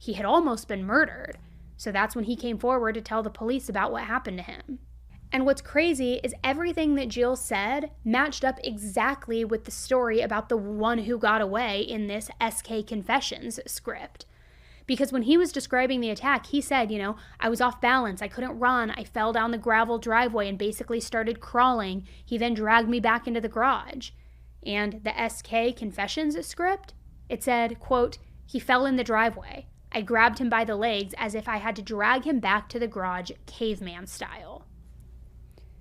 he had almost been murdered. So that's when he came forward to tell the police about what happened to him. And what's crazy is everything that Jill said matched up exactly with the story about the one who got away in this SK Confessions script. Because when he was describing the attack, he said, I was off balance, I couldn't run, I fell down the gravel driveway and basically started crawling. He then dragged me back into the garage. And the SK Confessions script, it said, quote, he fell in the driveway. I grabbed him by the legs as if I had to drag him back to the garage caveman style.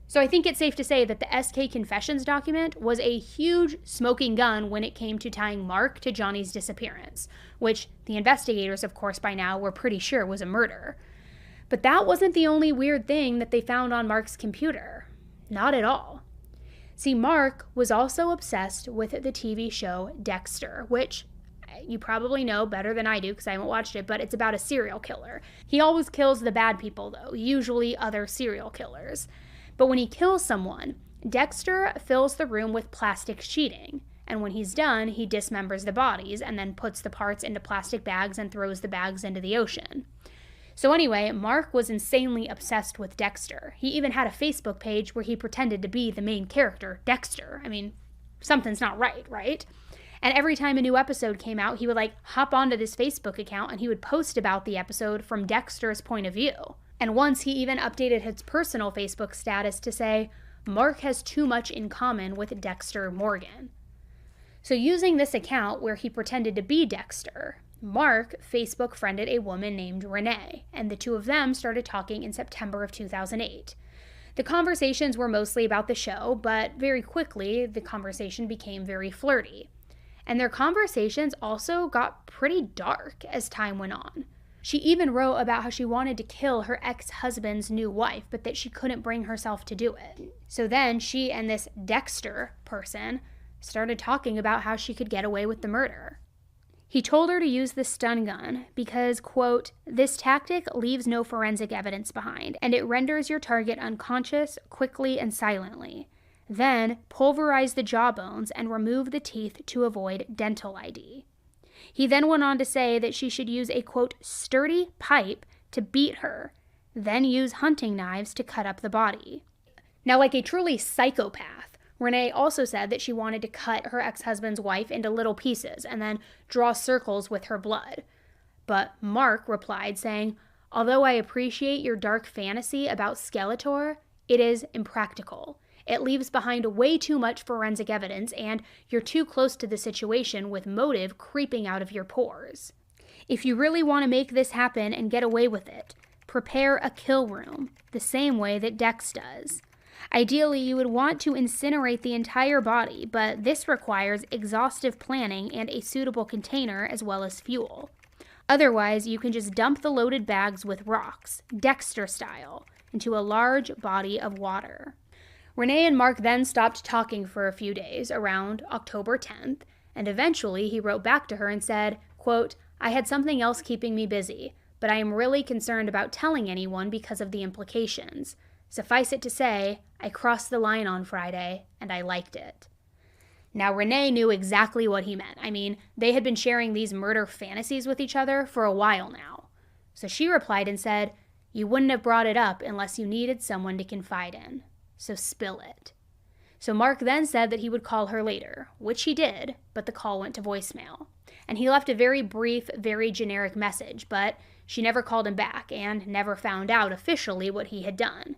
So I think it's safe to say that the SK Confessions document was a huge smoking gun when it came to tying Mark to Johnny's disappearance, which the investigators, of course, by now were pretty sure was a murder. But that wasn't the only weird thing that they found on Mark's computer. Not at all. See, Mark was also obsessed with the TV show Dexter, which you probably know better than I do because I haven't watched it, but it's about a serial killer. He always kills the bad people, though, usually other serial killers. But when he kills someone, Dexter fills the room with plastic sheeting, and when he's done, he dismembers the bodies and then puts the parts into plastic bags and throws the bags into the ocean. So anyway, Mark was insanely obsessed with Dexter. He even had a Facebook page where he pretended to be the main character, Dexter. I mean, something's not right, right? And every time a new episode came out, he would hop onto this Facebook account and he would post about the episode from Dexter's point of view. And once he even updated his personal Facebook status to say, Mark has too much in common with Dexter Morgan. So using this account where he pretended to be Dexter, Mark Facebook friended a woman named Renee, and the two of them started talking in September of 2008. The conversations were mostly about the show, but very quickly the conversation became very flirty. And their conversations also got pretty dark as time went on. She even wrote about how she wanted to kill her ex-husband's new wife, but that she couldn't bring herself to do it. So then she and this Dexter person started talking about how she could get away with the murder. He told her to use the stun gun because, quote, this tactic leaves no forensic evidence behind, and it renders your target unconscious quickly and silently. Then pulverize the jawbones and remove the teeth to avoid dental ID. He then went on to say that she should use a, quote, sturdy pipe to beat her, then use hunting knives to cut up the body. Now, like a truly psychopath, Renee also said that she wanted to cut her ex-husband's wife into little pieces and then draw circles with her blood. But Mark replied saying, although I appreciate your dark fantasy about Skeletor, it is impractical. It leaves behind way too much forensic evidence, and you're too close to the situation with motive creeping out of your pores. If you really want to make this happen and get away with it, prepare a kill room, the same way that Dex does. Ideally, you would want to incinerate the entire body, but this requires exhaustive planning and a suitable container as well as fuel. Otherwise, you can just dump the loaded bags with rocks, Dexter style, into a large body of water. Renee and Mark then stopped talking for a few days, around October 10th, and eventually he wrote back to her and said, quote, I had something else keeping me busy, but I am really concerned about telling anyone because of the implications. Suffice it to say, I crossed the line on Friday, and I liked it. Now, Renee knew exactly what he meant. I mean, they had been sharing these murder fantasies with each other for a while now. So she replied and said, you wouldn't have brought it up unless you needed someone to confide in. So spill it. So Mark then said that he would call her later, which he did, but the call went to voicemail. And he left a very brief, very generic message, but she never called him back and never found out officially what he had done.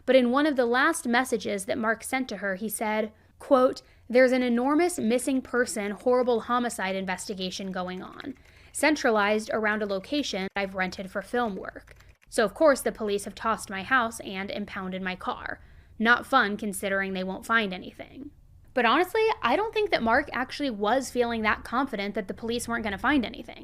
But in one of the last messages that Mark sent to her, he said, quote, there's an enormous missing person, horrible homicide investigation going on, centralized around a location I've rented for film work. So of course the police have tossed my house and impounded my car. Not fun considering they won't find anything. But honestly, I don't think that Mark actually was feeling that confident that the police weren't going to find anything.